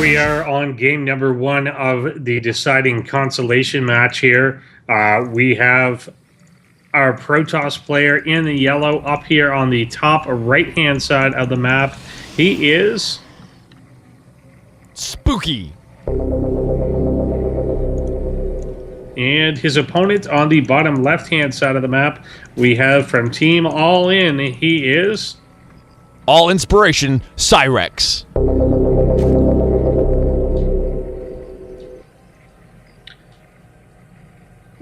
we are on game number one of the deciding consolation match here. We have our Protoss player in the yellow up here on the top right-hand side of the map. He is... sPoOky. And his opponent on the bottom left-hand side of the map, we have from Team All In, he is... All Inspiration, PsyRex.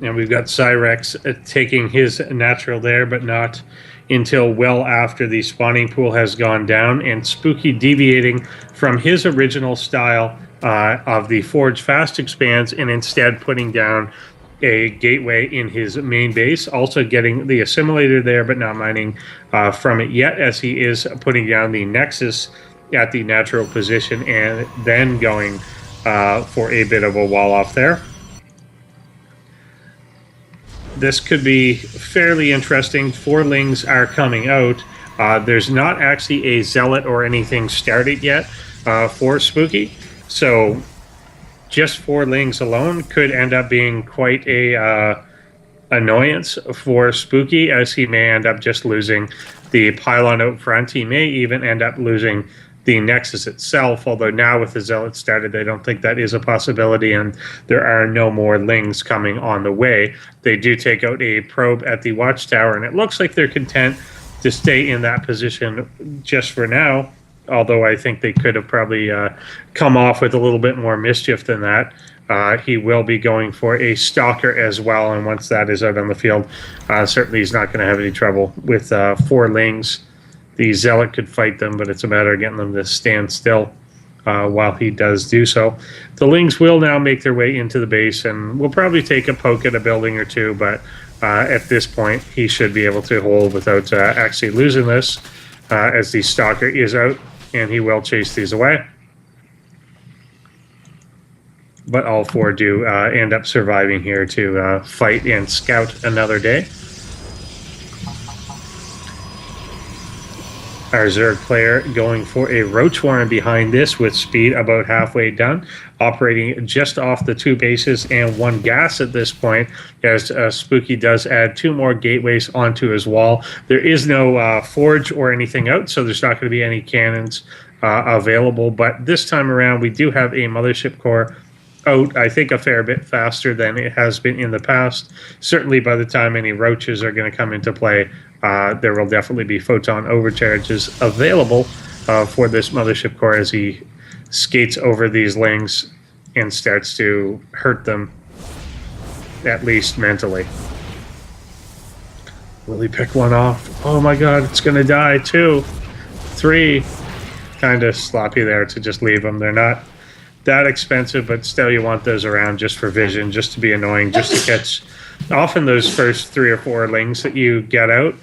And we've got PsyRex taking his natural there, but not until well after the spawning pool has gone down. And sPoOky deviating from his original style of the Forge Fast Expands and instead putting down a gateway in his main base. Also getting the assimilator there, but not mining from it yet, as he is putting down the Nexus at the natural position and then going for a bit of a wall off there. This could be fairly interesting. 4 Lings are coming out. There's not actually a Zealot or anything started yet for sPoOky. So just 4 Lings alone could end up being quite a annoyance for sPoOky, as he may end up just losing the pylon out front. He may even end up losing the Nexus itself, although now with the Zealot started, I don't think that is a possibility, and there are no more Lings coming on the way. They do take out a probe at the Watchtower, and it looks like they're content to stay in that position just for now, although I think they could have probably come off with a little bit more mischief than that. He will be going for a Stalker as well, and once that is out on the field, certainly he's not going to have any trouble with 4 Lings. The Zealot could fight them, but it's a matter of getting them to stand still while he does do so. The Lings will now make their way into the base, and will probably take a poke at a building or two, but at this point, he should be able to hold without actually losing this, as the Stalker is out, and he will chase these away. But all 4 do end up surviving here to fight and scout another day. Our Zerg player going for a Roach Warren behind this with speed about halfway done, operating just off the 2 bases and 1 gas at this point, as sPoOky does add 2 more gateways onto his wall. There is no forge or anything out, so there's not going to be any cannons available, but this time around we do have a mothership core out, I think, a fair bit faster than it has been in the past. Certainly by the time any roaches are going to come into play, there will definitely be photon overcharges available for this mothership core as he skates over these Lings and starts to hurt them, at least mentally. Will he pick one off? Oh my god, it's going to die. 2, 3. Kind of sloppy there to just leave them. They're not that expensive, but still you want those around just for vision, just to be annoying, just to catch. Often those first 3 or 4 Lings that you get out,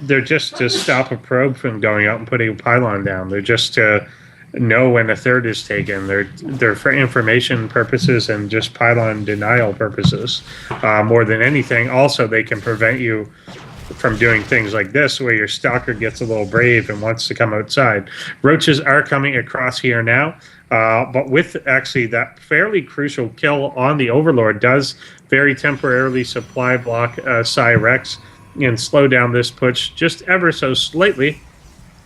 they're just to stop a probe from going out and putting a pylon down. They're just to know when a third is taken. They're for information purposes and just pylon denial purposes more than anything. Also, they can prevent you from doing things like this, where your Stalker gets a little brave and wants to come outside. Roaches are coming across here now, but with actually that fairly crucial kill on the Overlord does very temporarily supply block PsyRex and slow down this push just ever so slightly.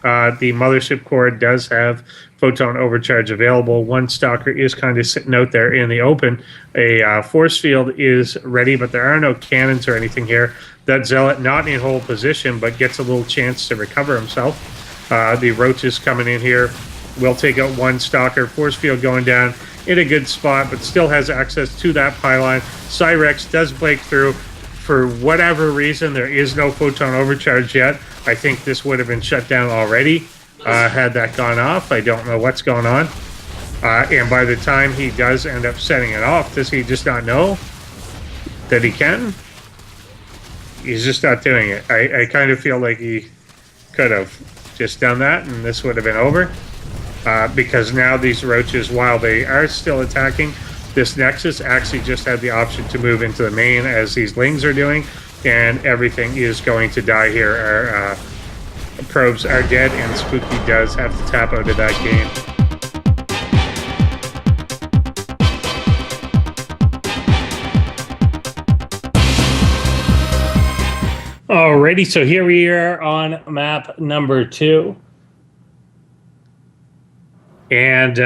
The mothership core does have photon overcharge available. 1 Stalker is kind of sitting out there in the open. A force field is ready, but there are no cannons or anything here. That Zealot not in hold position, but gets a little chance to recover himself. The Roaches coming in here will take out 1 Stalker. Force field going down in a good spot, but still has access to that pylon. PsyRex does break through. For whatever reason, there is no photon overcharge yet. I think this would have been shut down already had that gone off. I don't know what's going on. And by the time he does end up setting it off, does he just not know that he can? He's just not doing it. I kind of feel like he could have just done that and this would have been over. Because now these Roaches, while they are still attacking, this Nexus actually just had the option to move into the main as these Lings are doing, and everything is going to die here. Our probes are dead, and sPoOky does have to tap out of that game. Alrighty, so here we are on map number 2. And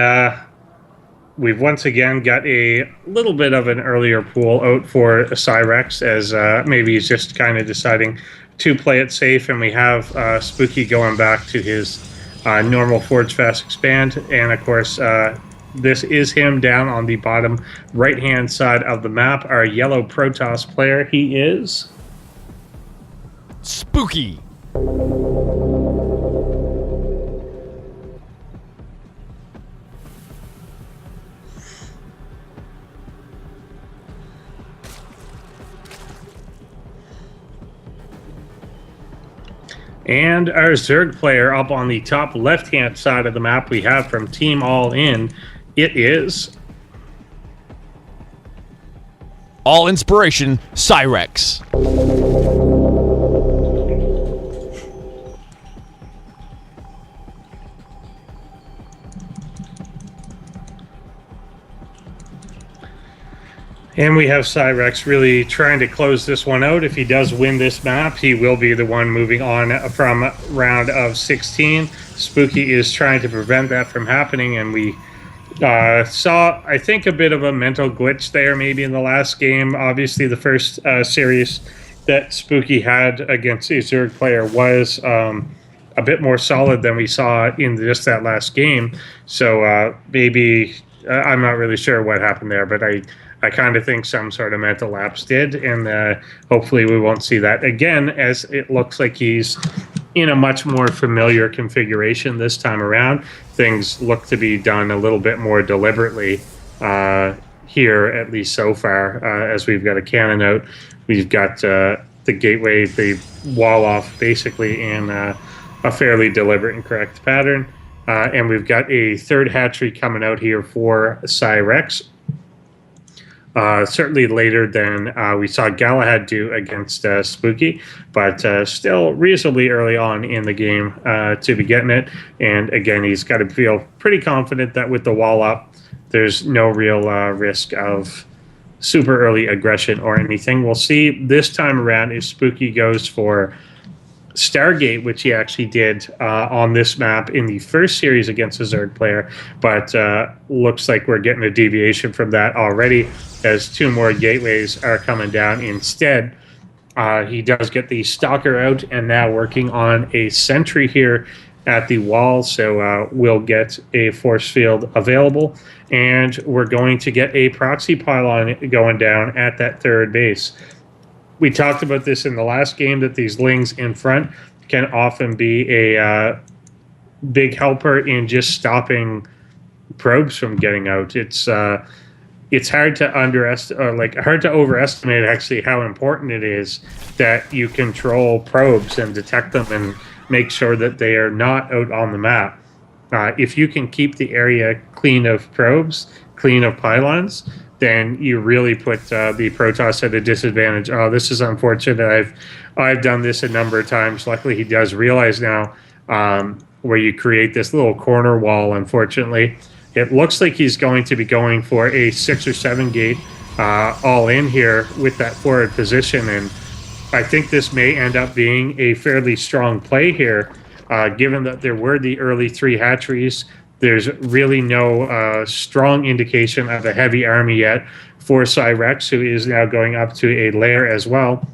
we've once again got a little bit of an earlier pool out for PsyRex, as maybe he's just kind of deciding to play it safe, and we have sPoOky going back to his normal Forge Fast Expand, and of course this is him down on the bottom right-hand side of the map, our yellow Protoss player. He is sPoOky. And our Zerg player up on the top left-hand side of the map we have from Team All In, it is All Inspiration, PsyRex. And we have PsyRex really trying to close this one out. If he does win this map, he will be the one moving on from round of 16. sPoOky is trying to prevent that from happening, and we saw, I think, a bit of a mental glitch there maybe in the last game. Obviously, the first series that sPoOky had against a Zerg player was a bit more solid than we saw in just that last game. So maybe, I'm not really sure what happened there, but I kind of think some sort of mental lapse did, and hopefully we won't see that again, as it looks like he's in a much more familiar configuration this time around. Things look to be done a little bit more deliberately here, at least so far, as we've got a cannon out. We've got the gateway, the wall off, basically in a fairly deliberate and correct pattern. And we've got a third hatchery coming out here for PsyRex. Certainly later than we saw Galahad do against sPoOky, but still reasonably early on in the game to be getting it. And again, he's got to feel pretty confident that with the wall up, there's no real risk of super early aggression or anything. We'll see this time around if sPoOky goes for Stargate, which he actually did on this map in the first series against a Zerg player, but looks like we're getting a deviation from that already, as 2 more gateways are coming down instead. He does get the Stalker out, and now working on a sentry here at the wall, so we'll get a force field available, and we're going to get a proxy pylon going down at that third base. We talked about this in the last game, that these lings in front can often be a big helper in just stopping probes from getting out. It's hard to hard to overestimate actually how important it is that you control probes and detect them and make sure that they are not out on the map. If you can keep the area clean of probes, clean of pylons, then you really put the Protoss at a disadvantage. Oh, this is unfortunate. I've done this a number of times. Luckily, he does realize now where you create this little corner wall, unfortunately. It looks like he's going to be going for a 6 or 7 gate all in here with that forward position, and I think this may end up being a fairly strong play here, given that there were the early 3 hatcheries. There's really no strong indication of a heavy army yet for PsyRex, who is now going up to a lair as well.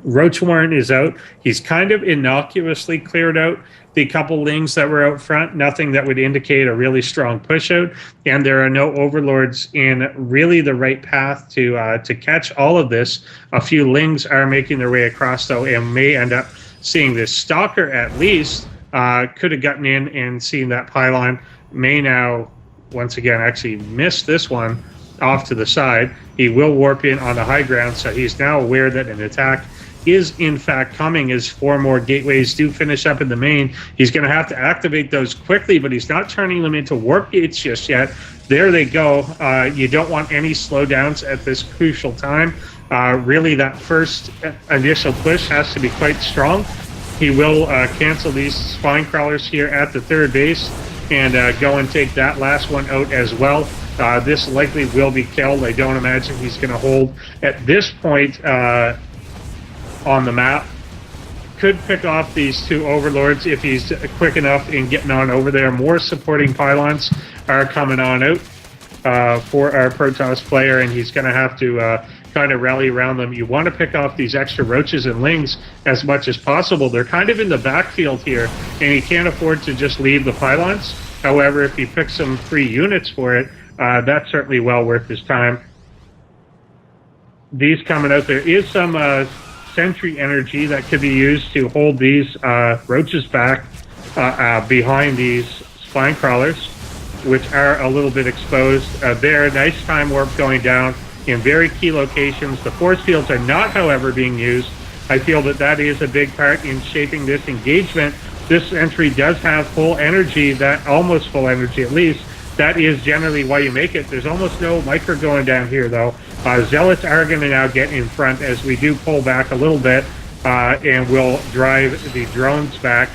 Roach Warren is out. He's kind of innocuously cleared out the couple lings that were out front, nothing that would indicate a really strong push out, and there are no overlords in really the right path to catch all of this. A few lings are making their way across, though, and may end up seeing this Stalker at least. Could have gotten in and seen that pylon, may now once again actually miss this one off to the side. He will warp in on the high ground, so he's now aware that an attack is in fact coming as 4 more gateways do finish up in the main. He's going to have to activate those quickly, but he's not turning them into warp gates just yet. There they go. You don't want any slowdowns at this crucial time. Really, that first initial push has to be quite strong. He will cancel these spine crawlers here at the third base and go and take that last one out as well. This likely will be killed. I don't imagine he's going to hold at this point on the map. could pick off these two overlords if he's quick enough in getting on over there. More supporting pylons are coming on out for our Protoss player, and he's going to have to kind of rally around them. You want to pick off these extra roaches and lings as much as possible. They're kind of in the backfield here, and he can't afford to just leave the pylons. However, if he picks some free units for it, that's certainly well worth his time. These coming out, there is some sentry energy that could be used to hold these roaches back behind these spine crawlers, which are a little bit exposed. There, nice time warp going down in very key locations. The force fields are not, however, being used. I feel that that is a big part in shaping this engagement. This entry does have full energy, that almost full energy at least. That is generally why you make it. There's almost no micro going down here, though. Zealots are going to now get in front as we do pull back a little bit, and we'll drive the drones back.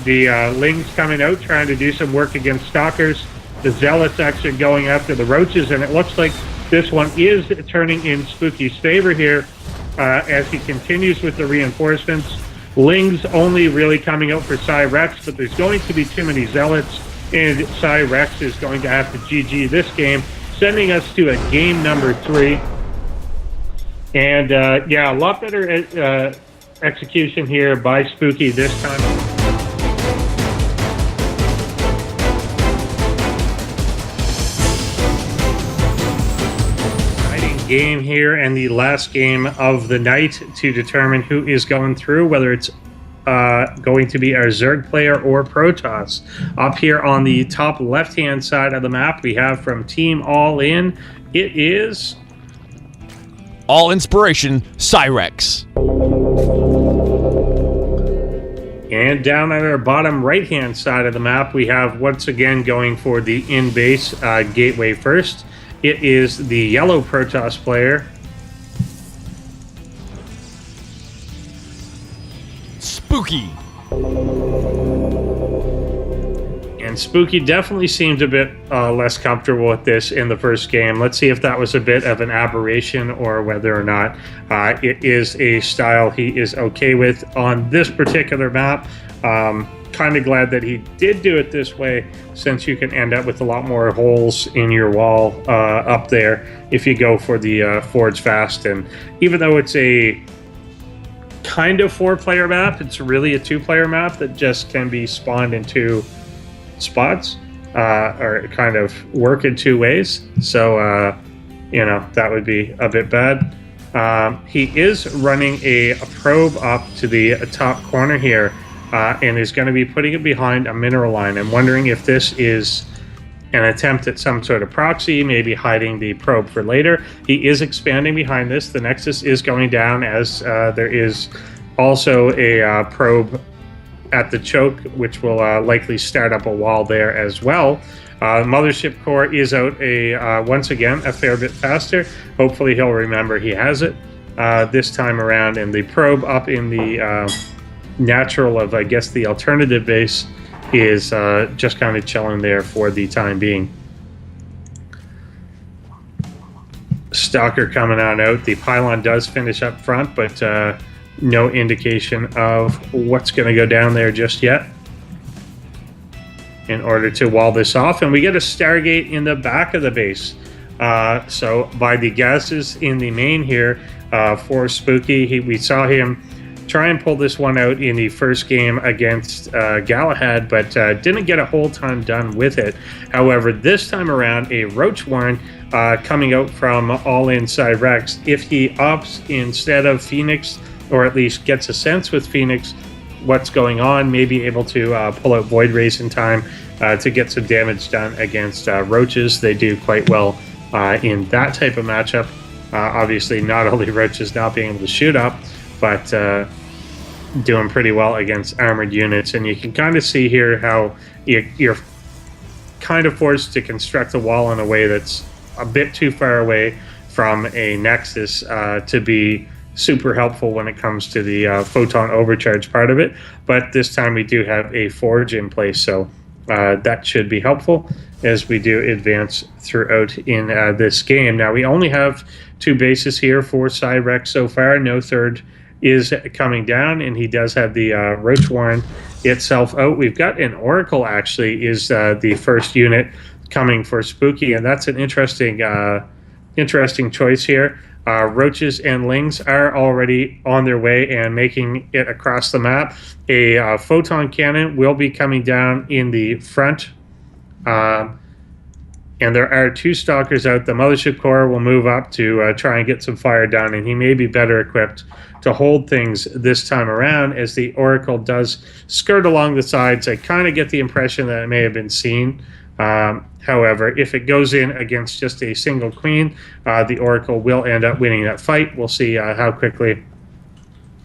The Lings coming out, trying to do some work against Stalkers. The Zealots actually going after the Roaches, and it looks like this one is turning in sPoOky's favor here as he continues with the reinforcements. Lings only really coming out for PsyRex, but there's going to be too many Zealots, and PsyRex is going to have to GG this game, sending us to a game number 3. And yeah, a lot better execution here by sPoOky this time. Game here, and the last game of the night to determine who is going through, whether it's going to be our Zerg player or Protoss. Up here on the top left hand side of the map, we have from Team All In, it is All Inspiration PsyRex. And down at our bottom right hand side of the map, we have once again going for the in-base gateway first. It is the yellow Protoss player. sPoOky. And sPoOky definitely seemed a bit less comfortable with this in the first game. Let's see if that was a bit of an aberration or whether or not it is a style he is okay with on this particular map. Kind of glad that he did do it this way, since you can end up with a lot more holes in your wall up there if you go for the forge fast. And even though it's a kind of 4-player map, it's really a 2-player map that just can be spawned in 2 spots, or kind of work in 2 ways. So you know, that would be a bit bad. He is running a probe up to the top corner here, and is going to be putting it behind a mineral line. I'm wondering if this is an attempt at some sort of proxy, maybe hiding the probe for later. He is expanding behind this. The Nexus is going down, as there is also a probe at the choke, which will likely start up a wall there as well. Mothership core is out once again a fair bit faster. Hopefully he'll remember he has it this time around, and the probe up in the natural of, I guess, the alternative base is just kind of chilling there for the time being. Stalker coming on out. The pylon does finish up front, but no indication of what's going to go down there just yet in order to wall this off. And we get a Stargate in the back of the base. So by the gases in the main here for sPoOky, we saw him try and pull this one out in the first game against Galahad, but didn't get a whole ton done with it. However, this time around, a Roach Warren coming out from All In PsyRex. If he opts instead of Phoenix, or at least gets a sense with Phoenix what's going on, may be able to pull out Void Rays in time to get some damage done against Roaches. They do quite well in that type of matchup. Obviously, not only Roaches not being able to shoot up, but doing pretty well against armored units. And you can kind of see here how you're kind of forced to construct a wall in a way that's a bit too far away from a Nexus to be super helpful when it comes to the photon overcharge part of it. But this time we do have a forge in place, so that should be helpful as we do advance throughout in this game. Now, we only have 2 bases here for PsyRex so far, no third is coming down, and he does have the Roach Warren itself out. We've got an Oracle, actually, is the first unit coming for sPoOky, and that's an interesting choice here. Roaches and Lings are already on their way and making it across the map. A photon cannon will be coming down in the front. And there are 2 stalkers out. The Mothership Core will move up to try and get some fire down, and he may be better equipped to hold things this time around, as the Oracle does skirt along the sides. I kind of get the impression that it may have been seen. However, if it goes in against just a single queen, the Oracle will end up winning that fight. We'll see how quickly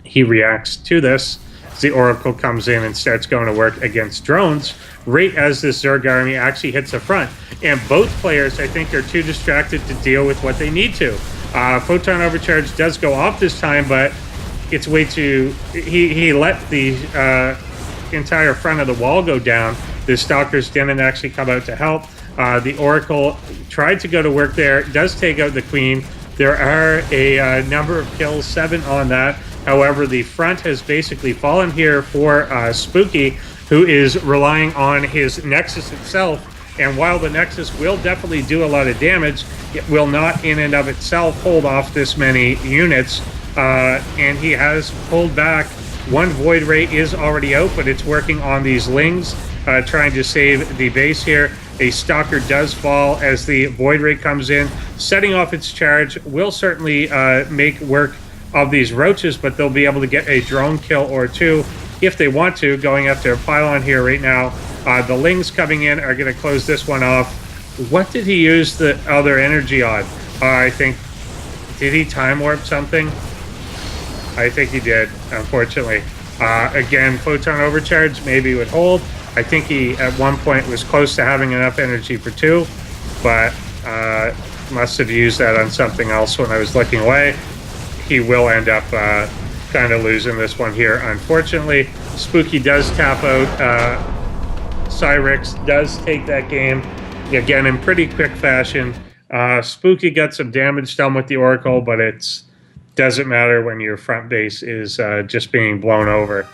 he reacts to this. The Oracle comes in and starts going to work against drones right as this Zerg army actually hits the front. And both players, I think, are too distracted to deal with what they need to. Photon Overcharge does go off this time, but it's way too... He let the entire front of the wall go down. The Stalkers didn't actually come out to help. The Oracle tried to go to work there, does take out the Queen. There are a number of kills, 7 on that. However, the front has basically fallen here for sPoOky, who is relying on his Nexus itself. And while the Nexus will definitely do a lot of damage, it will not in and of itself hold off this many units. And he has pulled back. One Void Ray is already out, but it's working on these Lings, trying to save the base here. A Stalker does fall as the Void Ray comes in, setting off its charge. Will certainly make work of these Roaches, but they'll be able to get a drone kill or 2 if they want to, going after a pylon here right now. The Lings coming in are going to close this one off. What did he use the other energy on? I think, did he time warp something? I think he did, unfortunately. Again, Photon Overcharge maybe would hold. I think he, at one point, was close to having enough energy for 2, but must have used that on something else when I was looking away. He will end up kind of losing this one here, unfortunately. sPoOky does tap out. PsyRex does take that game, again, in pretty quick fashion. sPoOky got some damage done with the Oracle, but it doesn't matter when your front base is just being blown over.